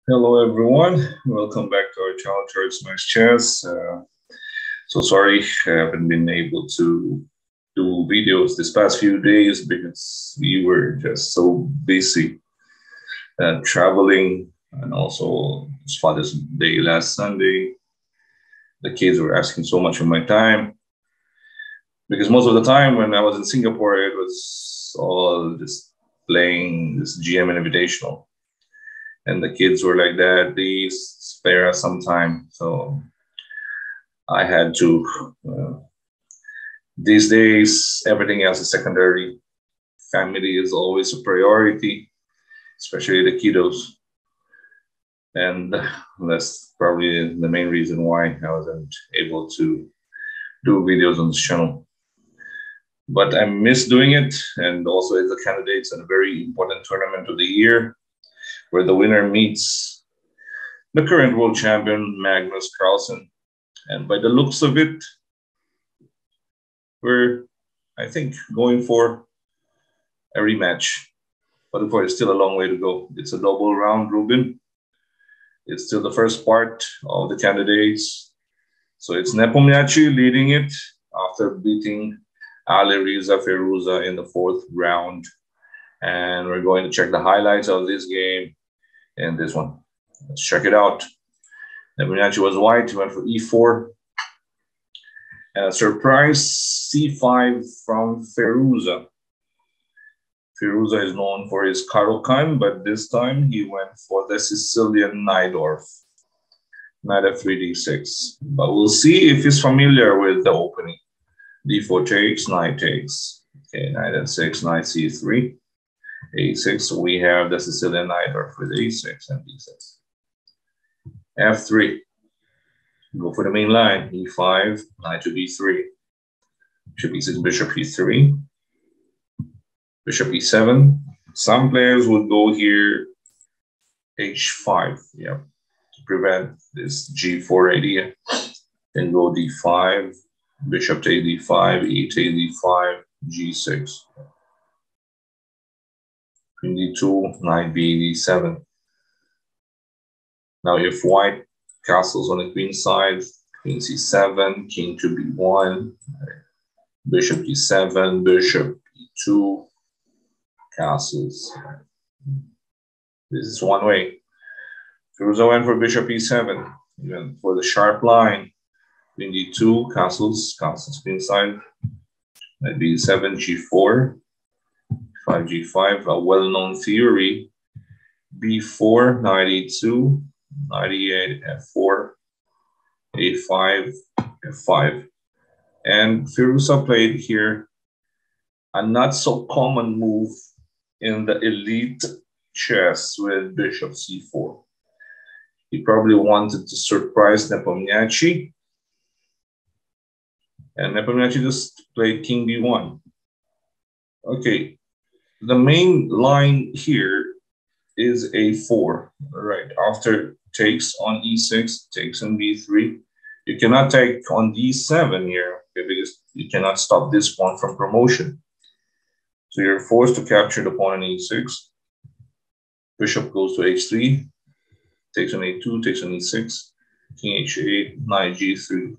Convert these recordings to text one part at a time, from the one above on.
Hello everyone, welcome back to our channel Towards Max Chess. So sorry I haven't been able to do videos this past few days because we were just so busy traveling, and also it's Father's Day last Sunday. The kids were asking so much of my time because most of the time when I was in Singapore it was all just playing this GM Invitational. And the kids were like, "Dad, please spare us some time." So I had to. These days, everything else is secondary. Family is always a priority, especially the kiddos. And that's probably the main reason why I wasn't able to do videos on this channel. But I miss doing it. And also, it's the candidates in a very important tournament of the year where the winner meets the current world champion, Magnus Carlsen. And by the looks of it, we're, I think, going for a rematch. But of course, it's still a long way to go. It's a double round robin. It's still the first part of the candidates. So it's Nepomniachtchi leading it after beating Alireza Firouzja in the fourth round. And we're going to check the highlights of this game in this one. Let's check it out. Nepomniachtchi was white, he went for e4. And a surprise c5 from Firouzja. Firouzja is known for his Caro-Kann, but this time he went for the Sicilian Najdorf. Knight f3, d6. But we'll see if he's familiar with the opening. d4 takes, knight takes. Okay, knight f6, knight c3. a6, so we have the Sicilian Najdorf with a6 and d6. f3. Go for the main line, e5, knight to b3, bishop e6, bishop e3, bishop e7. Some players would go here h5, yeah, to prevent this g4 idea. Then go d5, bishop take d5, e take d5, g6. Queen d2, knight b d7. Now if white castles on the queen side, queen c7, king to b1, bishop d7, bishop e2, castles. This is one way. Firouzja went for bishop e7, even for the sharp line. Queen d2, castles, queen side, knight b7, g4, 5 g5, a well-known theory. b4, knight e2, knight e8, f4, a5, f5. And Firouzja played here a not so common move in the elite chess with bishop c4. He probably wanted to surprise Nepomniachtchi. And Nepomniachtchi just played king b1. Okay, the main line here is a4, right? After takes on e6, takes on b3. You cannot take on d7 here, okay, because you cannot stop this pawn from promotion. So you're forced to capture the pawn on e6. Bishop goes to h3, takes on a2, takes on e6, king h8, knight g3,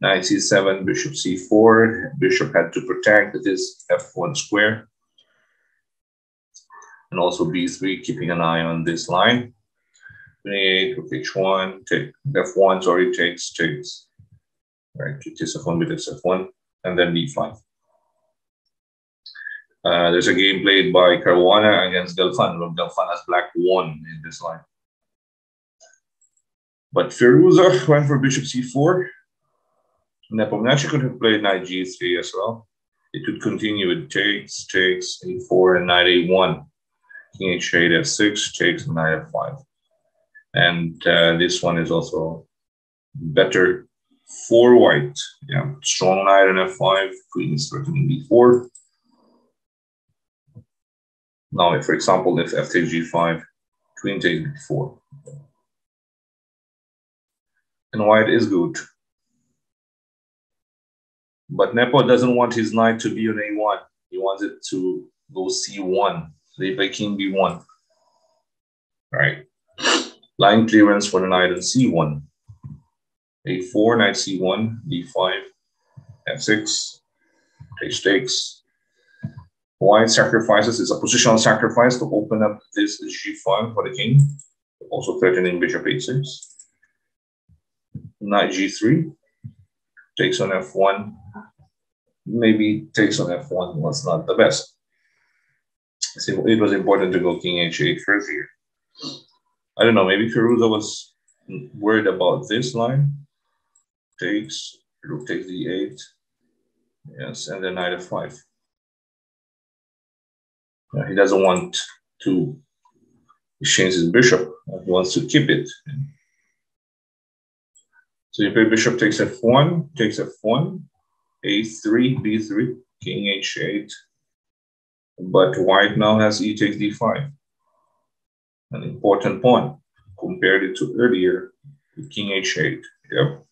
knight c7, bishop c4. Bishop had to protect this f1 square. And also b3, keeping an eye on this line. 28, rook h1, take f1, sorry, takes. Right, takes f1, bit f1, and then d5. There's a game played by Caruana against Galfan. Galfan has black 1 in this line. But Firouzja went for bishop c4. Nepomniachtchi could have played knight g3 as well. It could continue with takes, a4, and knight a1. King h8, f6, takes, knight f5. And this one is also better for white. Yeah, strong knight on f5, queen is threatening b4. Now, if, for example, if f takes g5, queen takes b4. And white is good. But Nepo doesn't want his knight to be on a1. He wants it to go c1, played by king b1. Right. Line clearance for the knight on c1. a4, knight c1, d5, f6, takes. White sacrifices, it's a positional sacrifice to open up this g5 for the king, also threatening bishop h6. Knight g3, takes on f1, maybe takes on f1 was not the best. So it was important to go king h8 first here. I don't know, maybe Firouzja was worried about this line. Takes, rook takes d8, yes, and then knight f5. He doesn't want to exchange his bishop, he wants to keep it. So you play bishop takes f1, a3, b3, king h8. But white now has e takes d5, an important pawn. Compared it to earlier, king h8. Yep.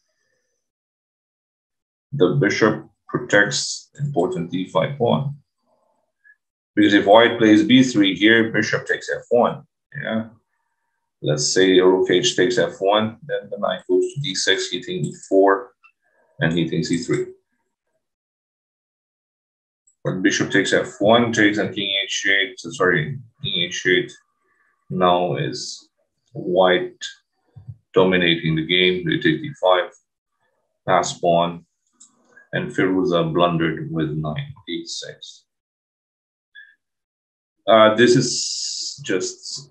The bishop protects important d5 pawn. Because if white plays b3 here, bishop takes f1. Yeah. Let's say rook h takes f1, then the knight goes to d6, hitting e4, and hitting c3. But bishop takes f1, takes and king h8, sorry, king h8 now is white dominating the game. They take d5, pass pawn, and Firouzja blundered with knight d6. This is just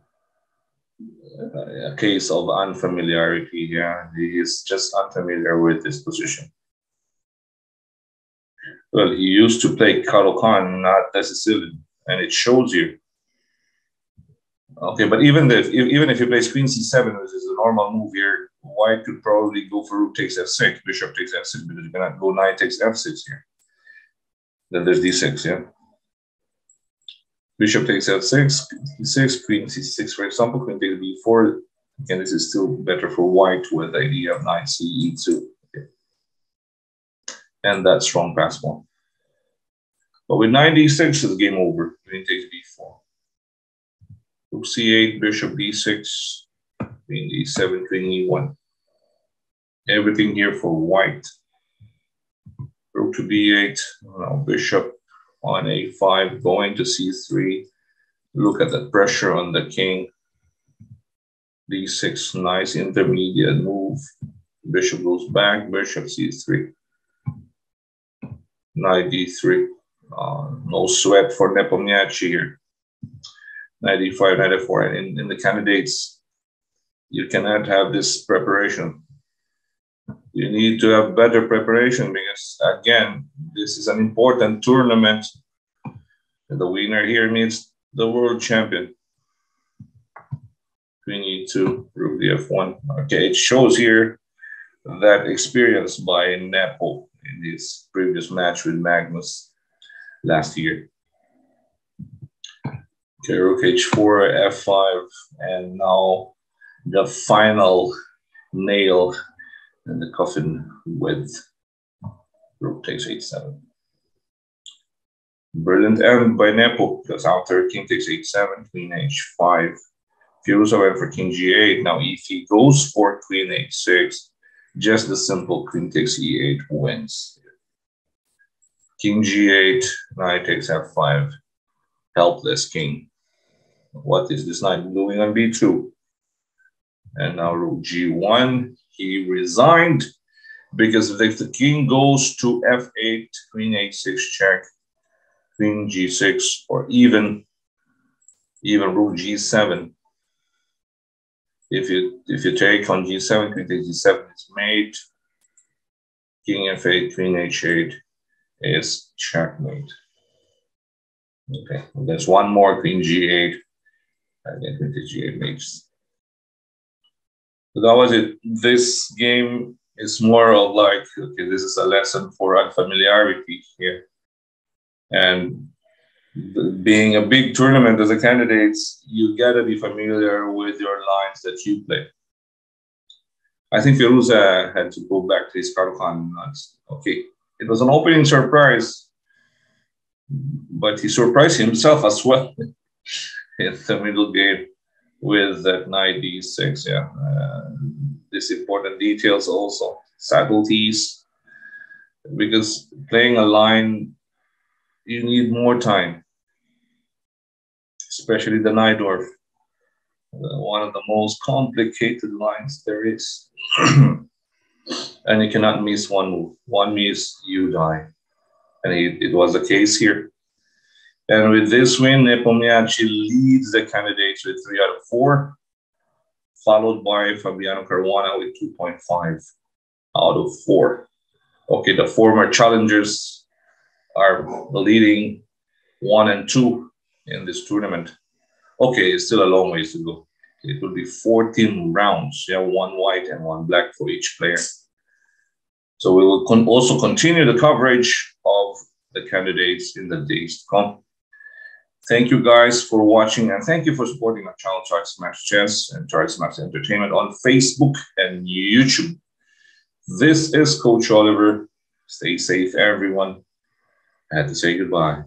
a case of unfamiliarity. Yeah, he is just unfamiliar with this position. Well, he used to play Caro-Kann, not necessarily, and it shows you. Okay, but even if he plays queen c7, which is a normal move here, white could probably go for rook takes f6, bishop takes f6, because you cannot go knight takes f6 here. Then there's d6, yeah. Bishop takes f6, d6, queen c6, for example, queen takes b4. Again, this is still better for white with the idea of knight ce2. Okay. And that strong pass pawn. But with knight d6, it's game over. Queen takes b4. Rook c8, bishop b6, queen d7, queen e1. Everything here for white. Rook to b8, now bishop on a5, going to c3. Look at the pressure on the king. d6, nice intermediate move. Bishop goes back, bishop c3. Knight d3. No sweat for Nepomniachtchi here. Knight d5, knight f4. And in the candidates, you cannot have this preparation. You need to have better preparation because, again, this is an important tournament. And the winner here means the world champion. Queen e2, rook df1. Okay, it shows here that experience by Nepo in his previous match with Magnus last year. Okay, rook h4, f5, and now the final nail in the coffin with rook takes h7. Brilliant end by Nepo, because after king takes h7, queen h5. Firouzja went for king g8. Now if he goes for queen h6, just the simple queen takes e8 wins. King g8, knight takes f5. Helpless king. What is this knight doing on b2? And now rook g1. He resigned because if the king goes to f8, queen h6 check, queen g6, or even rook g7. If you take on g7, queen takes g7 is mate. King f8, queen h8 is checkmate. Okay, there's one more, queen g8, and then queen takes g8 mates. So that was it. This game is more of like, okay, this is a lesson for unfamiliarity here. And being a big tournament as a candidates, you gotta be familiar with your lines that you play. I think Firouzja had to go back to his Caro-Kann nuts. Okay, it was an opening surprise, but he surprised himself as well in the middle game. with that knight d6. Yeah, this important details also, subtleties, because playing a line, you need more time, especially the Najdorf, one of the most complicated lines there is. And you cannot miss one move. One miss, you die. And it was the case here. And with this win, Nepomniachtchi leads the candidates with 3 out of 4, followed by Fabiano Caruana with 2.5 out of 4. Okay, the former challengers are leading 1 and 2 in this tournament. Okay, it's still a long ways to go. It will be 14 rounds. Yeah, 1 white and 1 black for each player. So we will also continue the coverage of the candidates in the days to come. Thank you guys for watching, and thank you for supporting my channel, Charles Smash Chess and Charles Smash Entertainment on Facebook and YouTube. This is Coach Oliver. Stay safe, everyone. I had to say goodbye.